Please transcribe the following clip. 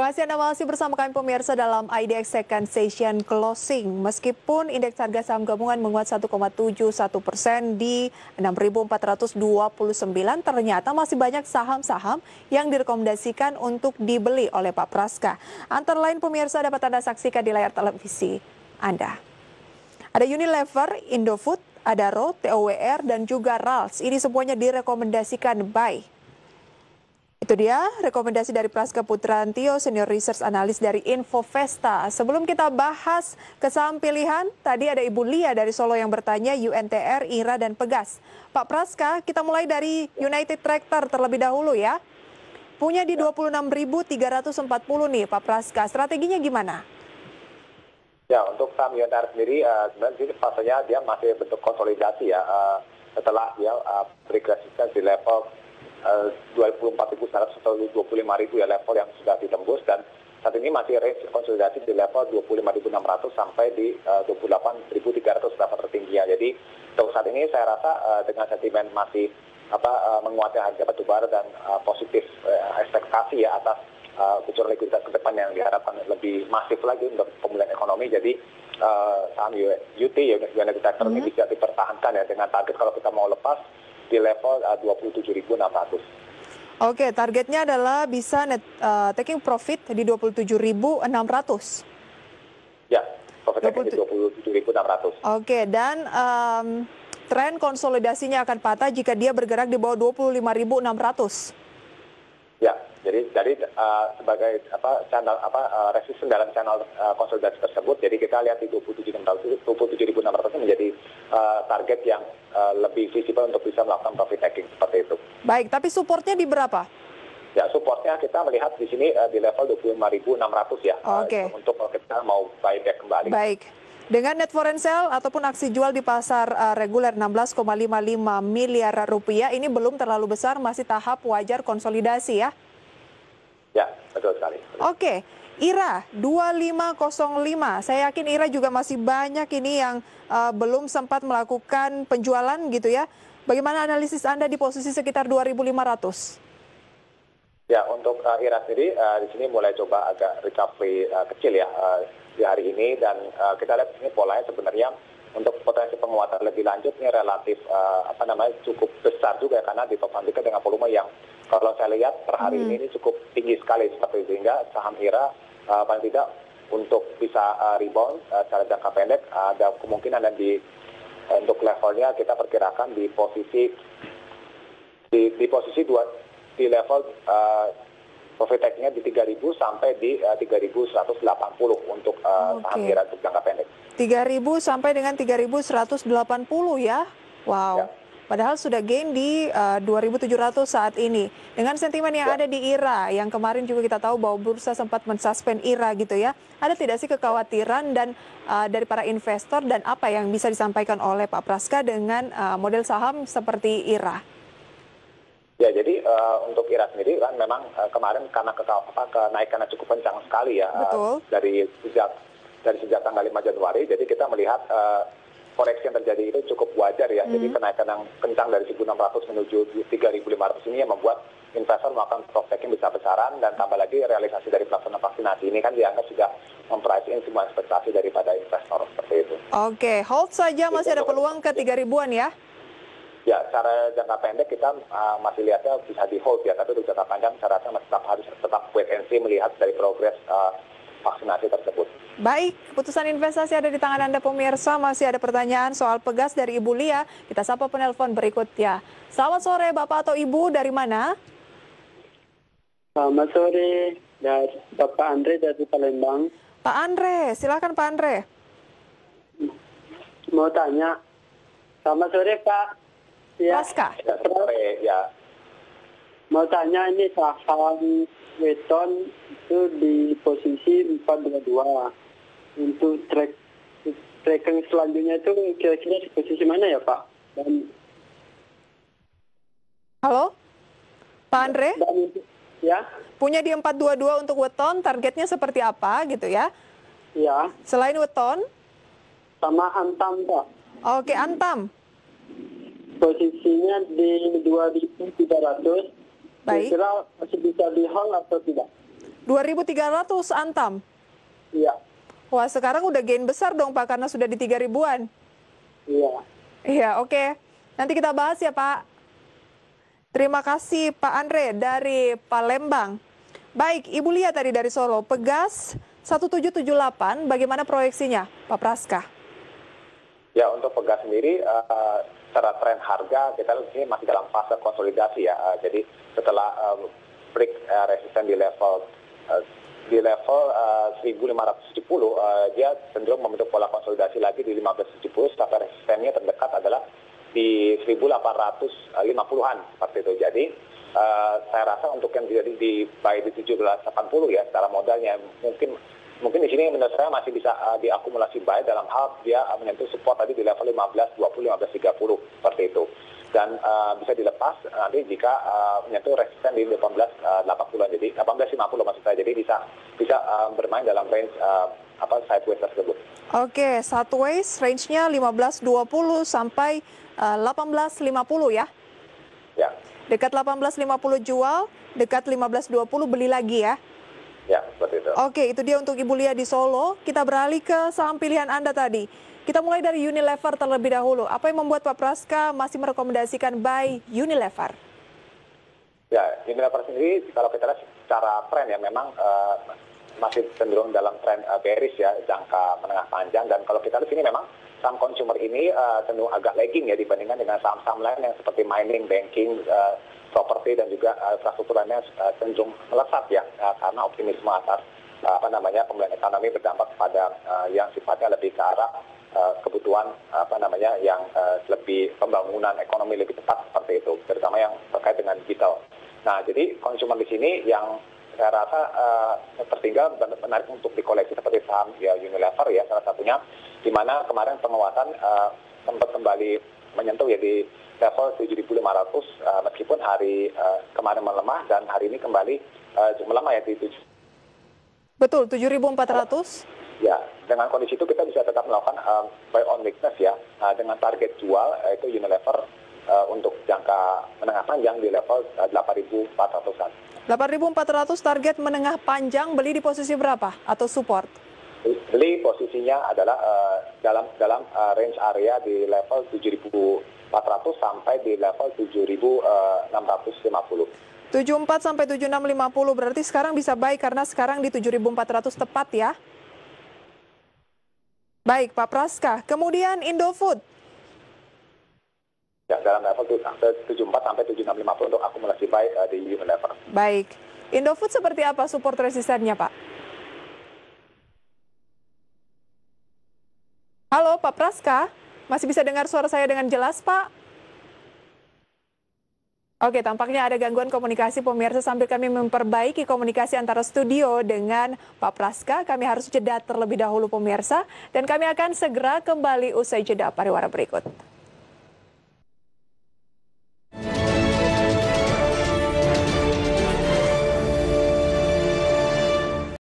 kasih Anda masih bersama kami pemirsa dalam IDX Second Session Closing. Meskipun indeks harga saham gabungan menguat 1,71% di 6.429, ternyata masih banyak saham-saham yang direkomendasikan untuk dibeli oleh Pak Praska. Antara lain pemirsa dapat Anda saksikan di layar televisi Anda. Ada Unilever, Indofood, Adaro, TOWR, dan juga Rals. Ini semuanya direkomendasikan buy. Itu dia rekomendasi dari Praska Putrantio, Senior Research Analyst dari Infovesta. Sebelum kita bahas ke saham pilihan, tadi ada Ibu Lia dari Solo yang bertanya UNTR, IRA, dan Pegas. Pak Praska, kita mulai dari United Tractor terlebih dahulu ya. Punya di 26.340 nih Pak Praska, strateginya gimana? Ya, untuk saham UNTR sendiri, sebenarnya fasenya dia masih bentuk konsolidasi ya. Setelah dia bergerakkan di level 24.100 atau 25.000 ya, level yang sudah ditembus, dan saat ini masih range konsolidasi di level 25.600 sampai di 28.300 level tertingginya. Jadi untuk saat ini saya rasa dengan sentimen masih menguatnya harga batubara dan positif ekspektasi ya atas bocoran likuiditas ke depan yang diharapkan lebih masif lagi untuk pemulihan ekonomi. Jadi saham UT United Tractor ini bisa dipertahankan ya dengan target kalau kita mau lepas di level 27.600. Oke, targetnya adalah bisa taking profit di 27.600. Ya, profit taking di 27.600. Oke, dan tren konsolidasinya akan patah jika dia bergerak di bawah 25.600. Ya, jadi sebagai channel resisten dalam channel konsolidasi tersebut, jadi kita lihat di 27.600 menjadi target yang lebih visible untuk bisa melakukan profit taking seperti itu. Baik, tapi supportnya di berapa? Ya, supportnya kita melihat di sini di level 25.600 ya. Oke. Untuk kita mau buyback kembali. Baik. Dengan net foreign sale ataupun aksi jual di pasar reguler 16,55 miliar rupiah, ini belum terlalu besar, masih tahap wajar konsolidasi ya? Ya, betul sekali. Oke, IRA 2505. Saya yakin IRA juga masih banyak ini yang belum sempat melakukan penjualan gitu ya. Bagaimana analisis Anda di posisi sekitar 2.500? Ya, untuk IRA sendiri di sini mulai coba agak recovery kecil ya di hari ini, dan kita lihat ini polanya sebenarnya untuk potensi penguatan lebih lanjut ini relatif cukup besar juga karena ditopang dengan volume yang kalau saya lihat per hari ini cukup tinggi sekali seperti itu, sehingga saham IRA paling tidak untuk bisa rebound secara jangka pendek ada kemungkinan, dan untuk levelnya kita perkirakan di posisi di level profit taking-nya di 3.000 sampai di 3.180 untuk saham IRA untuk jangka pendek. 3.000 sampai dengan 3.180 ya? Wow. Ya. Padahal sudah gain di 2.700 saat ini. Dengan sentimen yang ada di IRA, yang kemarin juga kita tahu bahwa bursa sempat mensuspend IRA gitu ya. Ada tidak sih kekhawatiran dan dari para investor, dan apa yang bisa disampaikan oleh Pak Praska dengan model saham seperti IRA? Ya, jadi untuk IRA sendiri kan memang kemarin karena kenaikannya cukup kencang sekali ya. Betul. Dari sejak tanggal 5 Januari, jadi kita melihat koreksi yang terjadi itu cukup wajar ya. Jadi kenaikan yang kencang dari 1.600 menuju 3.500 ini yang membuat investor melakukan profit taking besar-besaran, dan tambah lagi realisasi dari pelaksanaan vaksinasi ini kan dianggap sudah memprice in semua ekspektasi daripada investor seperti itu. Oke, hold saja, masih ada peluang ke 3.000-an ya? Ya, secara jangka pendek kita masih lihatnya bisa di hold ya, tapi untuk jangka panjang saya rasa masih harus tetap wait and see melihat dari progres vaksinasi tersebut. Baik, keputusan investasi ada di tangan Anda pemirsa. Masih ada pertanyaan soal Pegas dari Ibu Lia. Kita sapa penelpon berikutnya. Selamat sore Bapak atau Ibu, dari mana? Selamat sore, dari Bapak Andre dari Palembang. Pak Andre, silakan Pak Andre. Mau tanya. Selamat sore Pak. Ya. Praska. Ya, sore ya. Mau tanya, ini saham Weton itu di posisi 422. Untuk tracking selanjutnya itu kira-kira di posisi mana ya Pak? Dan halo, Pak Andre? Ya. Punya di 422 untuk Weton, targetnya seperti apa gitu ya? Ya. Selain Weton? Sama Antam Pak. Oke, Antam. Posisinya di 2.300. Baik. Kira masih bisa di hold atau tidak? 2.300 Antam. Iya. Wah, sekarang udah gain besar dong Pak, karena sudah di 3 ribuan. Iya. Iya, oke. Nanti kita bahas ya Pak. Terima kasih Pak Andre dari Palembang. Baik, Ibu Lia tadi dari Solo. Pegas 1778, bagaimana proyeksinya Pak Praska? Ya, untuk Pegas sendiri, secara tren harga kita lihat ini masih dalam fase konsolidasi ya. Jadi setelah break resisten di level 1570, dia cenderung membentuk pola konsolidasi lagi di 1570, sampai resistennya terdekat adalah di 1850-an seperti itu. Jadi saya rasa untuk yang jadi di buy di 1780 ya secara modalnya mungkin di sini menurut saya masih bisa diakumulasi buy dalam hal dia menyentuh support tadi di level 1520, 1530 seperti itu. Dan bisa dilepas nanti jika menyentuh resisten di 1880-an, jadi 1850 maksud saya. Jadi bisa bermain dalam range sideways tersebut. Oke, sideways range-nya 1520 sampai 1850 ya? Ya. Dekat 1850 jual, dekat 1520 beli lagi ya? Ya, seperti itu. Oke, itu dia untuk Ibu Lia di Solo. Kita beralih ke saham pilihan Anda tadi. Kita mulai dari Unilever terlebih dahulu. Apa yang membuat Pak Praska masih merekomendasikan buy Unilever? Ya, Unilever sendiri kalau kita lihat secara tren ya memang masih cenderung dalam tren bearish ya, jangka menengah panjang. Dan kalau kita lihat sini memang saham consumer ini cenderung agak lagging ya dibandingkan dengan saham-saham lain yang seperti mining, banking, properti dan juga infrastruktur lainnya cenderung melesat ya, karena optimisme atas pemulihan ekonomi berdampak pada yang sifatnya lebih ke arah kebutuhan yang lebih pembangunan ekonomi lebih cepat seperti itu, terutama yang terkait dengan digital. Nah, jadi konsumer di sini yang saya rasa tertinggal dan menarik untuk dikoleksi seperti saham ya Unilever ya salah satunya, di mana kemarin penguatan sempat kembali menyentuh ya di level 7.500 meskipun hari kemarin melemah dan hari ini kembali melemah ya di 7. Betul, 7.400. Ya, dengan kondisi itu kita bisa tetap melakukan buy on weakness ya, dengan target jual yaitu Unilever untuk jangka menengah panjang di level 8.400-an. 8.400 target menengah panjang, beli di posisi berapa atau support? Beli posisinya adalah dalam range area di level 7.400 sampai di level 7.650. 74 sampai 7650 berarti sekarang bisa buy karena sekarang di 7.400 tepat ya. Baik Pak Praska, kemudian Indofood. Ya, dalam level 74 sampai 7650 untuk akumulasi buy di Unilever. Baik, Indofood seperti apa support resistennya Pak? Halo Pak Praska, masih bisa dengar suara saya dengan jelas Pak? Oke, tampaknya ada gangguan komunikasi pemirsa sambil kami memperbaiki komunikasi antara studio dengan Pak Praska. Kami harus jeda terlebih dahulu pemirsa dan kami akan segera kembali usai jeda pariwara berikut.